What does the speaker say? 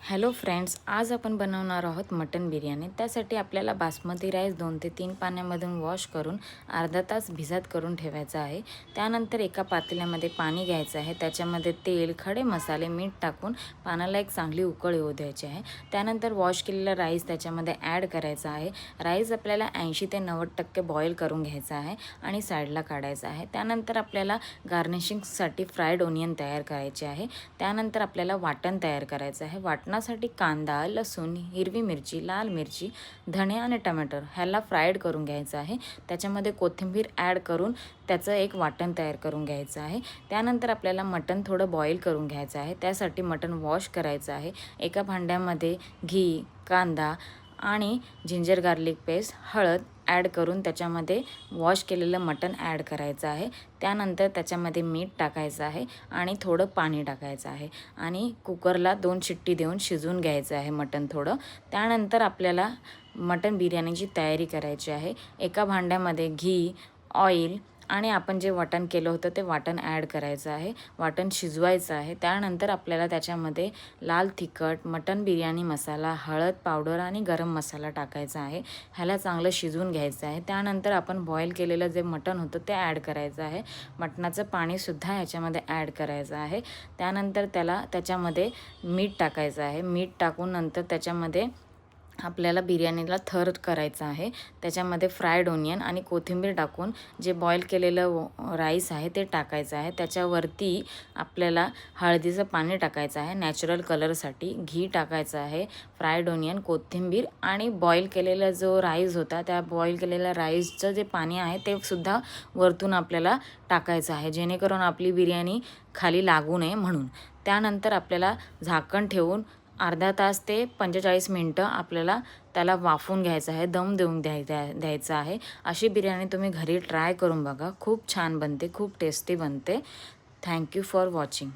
Hello friends, आज आपण बनवणार आहोत मटन बिर्याणी। त्यासाठी आपल्याला बासमती राईस 2 ते 3 पाण्यामधून वॉश करून अर्धा तास भिजत करून ठेवायचा आहे। त्यानंतर एका पातेल्यामध्ये पाणी घ्यायचं आहे, त्याच्यामध्ये तेल, खडे मसाले, मीठ टाकून पाण्याला एक चांगली उकळ येऊ द्यायची आहे। त्यानंतर वॉश केलेला राईस त्याच्यामध्ये ॲड करायचा आहे। राईस आपल्याला 80 ते 90% बॉईल करून घ्यायचा आहे आणि साईडला काढायचा आहे। त्यानंतर आपल्याला गार्निशिंगसाठी फ्राईड ओनियन तयार करायचे आहे। त्यानंतर आपल्याला वाटण तयार करायचं आहे। वाटणासाठी कांदा, लसूण, हिरवी मिरची, लाल मिरची, धणे आणि टमाटर ह्याला फ्राईड करून घ्यायचं आहे। त्याच्यामध्ये कोथिंबीर ॲड करून त्याचं एक वाटण तयार करून घ्यायचं आहे। त्यानंतर आपल्याला मटण थोडं बॉईल करून घ्यायचं आहे। त्यासाठी मटण वॉश करायचं आहे। एका भांड्यामध्ये घी, कांदा आणि जिंजर गार्लिक पेस्ट, हळद ॲड करून त्याच्यामध्ये वॉश केलेलं मटण ॲड करायचं आहे। त्यानंतर त्याच्यामध्ये मीठ टाकायचं आहे आणि थोडं पाणी टाकायचं आहे आणि कुकरला 2 शिट्टी देऊन शिजवून घ्यायचं आहे मटण थोडं। त्यानंतर आपल्याला मटण बिर्याणीची तयारी करायची आहे। एका भांड्यामध्ये घी, ऑइल आणि आपण जे वाटण केलं होतं ते वाटण ॲड करायचं आहे। वाटण शिजवायचं आहे। त्यानंतर आपल्याला त्याच्यामध्ये लाल तिखट, मटण बिर्याणी मसाला, हळद पावडर आणि गरम मसाला टाकायचा आहे। ह्याला चांगलं शिजवून घ्यायचं आहे। त्यानंतर आपण बॉईल केलेलं जे मटण होतं ते ॲड करायचं आहे। मटणाचं पाणीसुद्धा ह्याच्यामध्ये ॲड करायचं आहे। त्यानंतर त्याच्यामध्ये मीठ टाकायचं आहे। मीठ टाकून नंतर त्याच्यामध्ये आपल्याला बिर्याणीला थर करायचा आहे। त्याच्यामध्ये फ्राईड ओनियन आणि कोथिंबीर टाकून जे बॉईल केलेलं राईस आहे ते टाकायचं आहे। त्याच्यावरती आपल्याला हळदीचं पाणी टाकायचं आहे नॅचरल कलरसाठी, घी टाकायचं आहे, फ्राईड ओनियन, कोथिंबीर आणि बॉईल केलेला जो राईस होता त्या बॉईल केलेल्या राईसचं जे पाणी आहे ते सुद्धा वरतून आपल्याला टाकायचं आहे, जेणेकरून आपली बिर्याणी खाली लागू नये म्हणून। त्यानंतर आपल्याला झाकण ठेवून अर्धा तास ते 45 मिनटं आपल्याला त्याला वाफवून घ्यायचं आहे, दम देऊन द्यायचा आहे। अशी बिर्याणी तुम्ही घरी ट्राय करून बघा, खूप छान बनते, खूप टेस्टी बनते। Thank you for watching.